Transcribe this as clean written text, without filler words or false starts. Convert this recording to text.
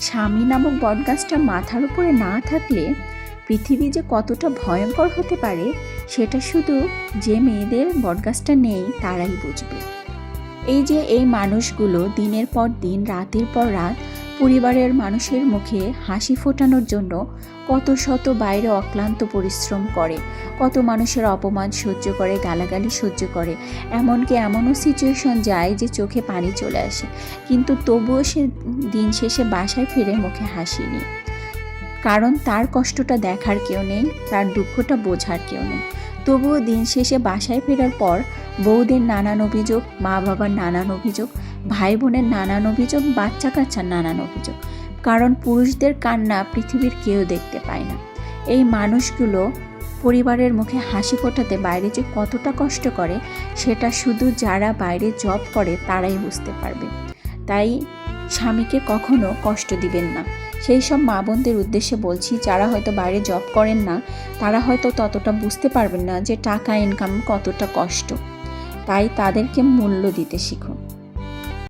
স্বামী নামক বটগাছটা মাথার উপরে না থাকলে পৃথিবী যে কতটা ভয়ঙ্কর হতে পারে সেটা শুধু যে মেয়েদের বটগাছটা নেই তারাই বুঝবে। এই মানুষগুলো দিনের পর দিন, রাতের পর রাত পরিবারের মানুষের মুখে হাসি ফোটানোর জন্য কত শত বাইরে অক্লান্ত পরিশ্রম করে, কত মানুষের অপমান সহ্য করে, গালাগালি সহ্য করে, এমনকি এমনও সিচুয়েশন যায় যে চোখে পানি চলে আসে, কিন্তু তবুও সে দিন শেষে বাসায় ফিরে মুখে হাসি নিয়ে। কারণ তার কষ্টটা দেখার কেউ নেই, তার দুঃখটা বোঝার কেউ নেই। তবুও দিন শেষে বাসায় ফেরার পর বউদের নানান অভিযোগ, মা বাবার নানান অভিযোগ, ভাই বোনের নানান অভিযোগ, বাচ্চা কাচ্চার নানান অভিযোগ। কারণ পুরুষদের কান্না পৃথিবীর কেউ দেখতে পায় না। এই মানুষগুলো পরিবারের মুখে হাসি ফোটাতে বাইরে যে কতটা কষ্ট করে সেটা শুধু যারা বাইরে জব করে তারাই বুঝতে পারবে। তাই স্বামীকে কখনো কষ্ট দিবেন না। সেই সব মা বোনদের উদ্দেশ্যে বলছি যারা হয়তো বাইরে জব করেন না, তারা হয়তো ততটা বুঝতে পারবেন না যে টাকা ইনকাম কতটা কষ্ট। তাই তাদেরকে মূল্য দিতে শিখুন।